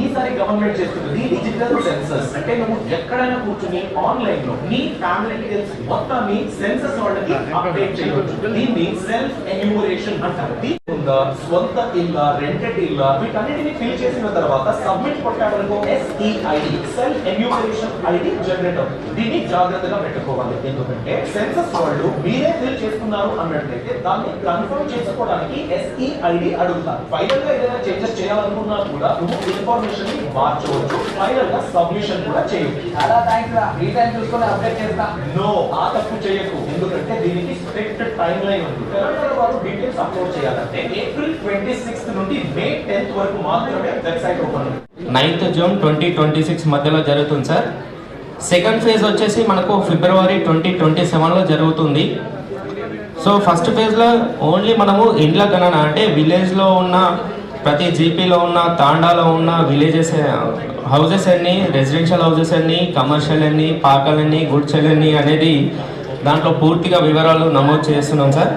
ఈసారి గవర్నమెంట్ చేస్తుంది digital census. అంటే నువ్వు ఎక్కడైనా కూర్చుని ఆన్లైన్ లో నీ ఫ్యామిలీ డీటెయిల్స్ మొత్తాన్ని సెన్సస్ వాళ్ళకి అప్డేట్ చేయవచ్చు. దీన్ని సెల్ఫ్ ఎన్యూమరేషన్ అంటారు. స్వంత ఇల్లా, రెంటెడ్ ఇల్లా, వీటన్నిటిని ఫిల్ చేసిన తర్వాత సబ్మిట్ కొట్టాడనుకో SEID self enumeration ID generate అవుతుంది. దీన్ని జాగ్రత్తగా పెట్టుకోవాలి. ఎందుకంటే సెన్సస్ వాళ్ళు మీరే ఫిల్ చేసుకున్నారు అన్నట్లయితే దాన్ని కన్ఫర్మ్ చేసుకోవడానికి SEID అడుగుతారు. ఫైనల్ గా ఏదైనా చేంజెస్ చేయాలనుకున్నా కూడా నువ్వు ఇన్ఫర్మేషన్ ని మార్చవచ్చు. ఫైనల్ గా సబ్మిషన్ కూడా చేయొచ్చు. చాలా థాంక్స్ రా. ఈ టైం చూసుకొని అప్డేట్ చేస్తా. నో, ఆ తప్పు చేయకు. ఎందుకంటే దీనికి స్ట్రిక్ట్ టైం లైన్ ఉంది. తెలంగాణ వాళ్ళు డీటెయిల్స్ అప్లోడ్ చేయాలంటే ఏప్రిల్ 26 నుండి మే 10th వరకు మాత్రమే వెబ్సైట్ ఓపెన్ ఉంది. 9th June 2026 మధ్యలో జరుగుతుంది సార్. సెకండ్ ఫేజ్ వచ్చేసి మనకు ఫిబ్రవరి 2027లో జరుగుతుంది. సో ఫస్ట్ ఫేజ్లో ఓన్లీ మనము ఇండ్ల గణన అంటే విలేజ్లో ఉన్న ప్రతి జీపీలో ఉన్న తాండాలో ఉన్న విలేజెస్ హౌజెస్ అన్ని, రెసిడెన్షియల్ హౌజెస్ అన్ని, కమర్షియల్ అన్ని, పాకలన్నీ, గుడ్చెల్ అన్ని అనేది దాంట్లో పూర్తిగా వివరాలు నమోదు చేస్తున్నాం సార్.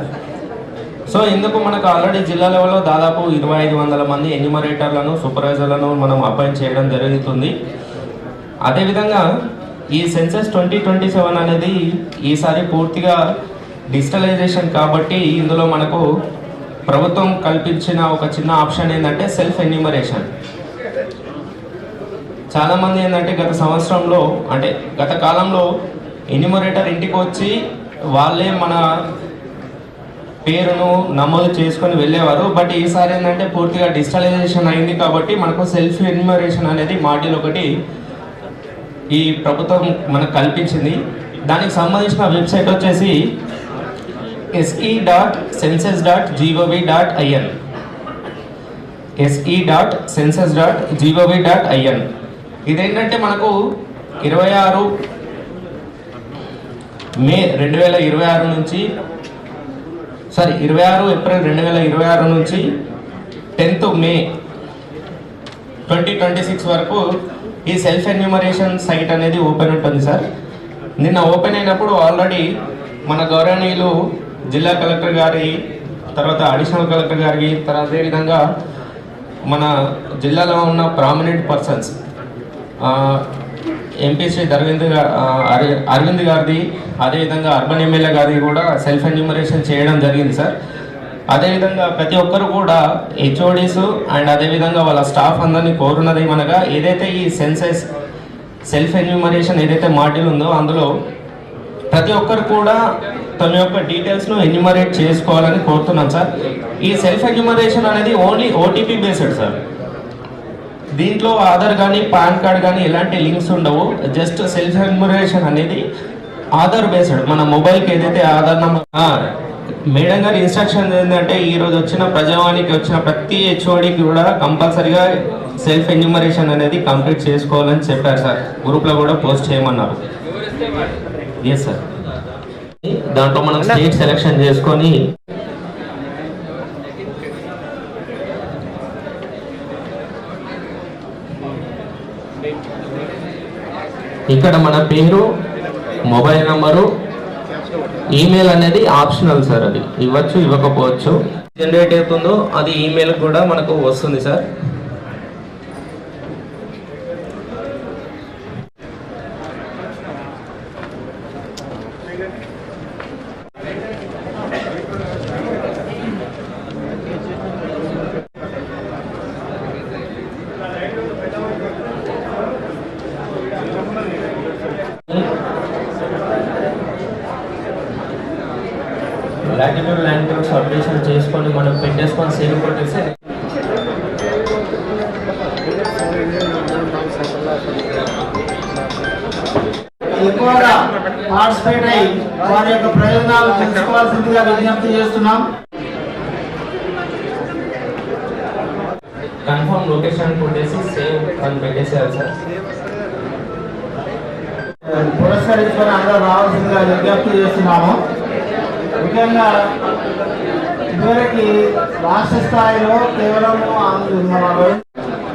సో ఇందుకు మనకు ఆల్రెడీ జిల్లా లెవెల్లో దాదాపు 2500 మంది ఎన్యూమరేటర్లను, సూపర్వైజర్లను మనం అపాయింట్ చేయడం జరుగుతుంది. అదేవిధంగా ఈ సెన్సస్ 2027 అనేది ఈసారి పూర్తిగా డిజిటలైజేషన్ కాబట్టి ఇందులో మనకు ప్రభుత్వం కల్పించిన ఒక చిన్న ఆప్షన్ ఏంటంటే సెల్ఫ్ ఎన్యూమరేషన్. చాలామంది ఏంటంటే గత కాలంలో ఎన్యూమరేటర్ ఇంటికి వచ్చి వాళ్ళే మన పేరును నమోదు చేసుకొని వెళ్ళేవారు. బట్ ఈసారి ఏంటంటే పూర్తిగా డిజిటలైజేషన్ అయింది కాబట్టి మనకు సెల్ఫ్ ఎన్యూమరేషన్ అనేది మాడ్యూల్ ఒకటి ఈ ప్రభుత్వం మనకు కల్పించింది. దానికి సంబంధించిన వెబ్సైట్ వచ్చేసి se.census.gov.in se.census.gov.in. ఇదేంటంటే మనకు 26 మే 2026 నుంచి 26 ఏప్రిల్ 2026 నుంచి 10th మే 2026 వరకు ఈ సెల్ఫ్ ఎన్యూమరేషన్ సైట్ అనేది ఓపెన్ ఉంటుంది సార్. నిన్న ఓపెన్ అయినప్పుడు ఆల్రెడీ మన గౌరవనీయులు జిల్లా కలెక్టర్ గారి, తర్వాత అడిషనల్ కలెక్టర్ గారికి, తర్వాత అదేవిధంగా మన జిల్లాలో ఉన్న prominent persons MP Shri Arvind గారిది, అదేవిధంగా అర్బన్ ఎమ్మెల్యే గారిది కూడా సెల్ఫ్ ఎన్యూమరేషన్ చేయడం జరిగింది సార్. అదేవిధంగా ప్రతి ఒక్కరు కూడా హెచ్ఓడీస్ అండ్ అదేవిధంగా వాళ్ళ స్టాఫ్ అందరినీ కోరున్నది మనగా ఏదైతే ఈ సెన్సస్ సెల్ఫ్ ఎన్యూమరేషన్ ఏదైతే మాడ్యూల్ ఉందో అందులో ప్రతి ఒక్కరు కూడా తన యొక్క డీటెయిల్స్ను ఎన్యూమరేట్ చేసుకోవాలని కోరుతున్నాం సార్. ఈ సెల్ఫ్ ఎన్యూమరేషన్ అనేది ఓన్లీ ఓటీపీ బేస్డ్ సార్. దీంట్లో ఆధార్ కానీ పాన్ కార్డ్ కానీ ఎలాంటి లింక్స్ ఉండవు. జస్ట్ సెల్ఫ్ ఎన్యూమరేషన్ అనేది ఆధార్ బేస్డ్. మన మొబైల్కి ఏదైతే ఆధార్ నెంబర్ మేడం గారి ఇన్స్ట్రక్షన్ ఏంటంటే ఈరోజు వచ్చిన ప్రజావానికి వచ్చిన ప్రతి హెచ్ఓడికి కూడా కంపల్సరీగా సెల్ఫ్ ఎన్యూమరేషన్ అనేది కంప్లీట్ చేసుకోవాలని చెప్పారు సార్. గ్రూప్లో కూడా పోస్ట్ చేయమన్నారు. Yes sir. దాంట్లో మనం స్టేట్ సెలెక్షన్ చేసుకొని ఇక్కడ మన పేరు, మొబైల్ నంబరు, ఈమెయిల్ అనేది ఆప్షనల్ సార్. అది ఇవ్వచ్చు, ఇవ్వకపోవచ్చు. జనరేట్ అవుతుందో అది ఈమెయిల్ కూడా మనకు వస్తుంది సార్. లాటిట్యూడ్ లాంగిట్యూడ్ సబ్మిషన్ చేసుకొని మనం పెట్టేసుకొని సేవ్ కొట్టేస్తే ఎక్కువగా పార్టిసిపేట్ అయ్యి వారి యొక్క ప్రయోజనాలు తెలుసుకోవాల్సిందిగా విజ్ఞప్తి చేస్తున్నాం. కన్ఫర్మ్ లొకేషన్ కొట్టేసి సేవ్ అని పెట్టేసేయాలి సార్. పురస్కరించుకొని అందరూ రావాల్సిందిగా విజ్ఞప్తి చేస్తున్నాము. ముఖ్యంగా ఇదివరకు రాష్ట్ర స్థాయిలో కేవలం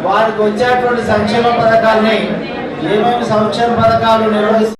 వారికి వచ్చేటువంటి సంక్షేమ పథకాలని ఏమేమి సంక్షేమ పథకాలు నిర్వహిస్తారు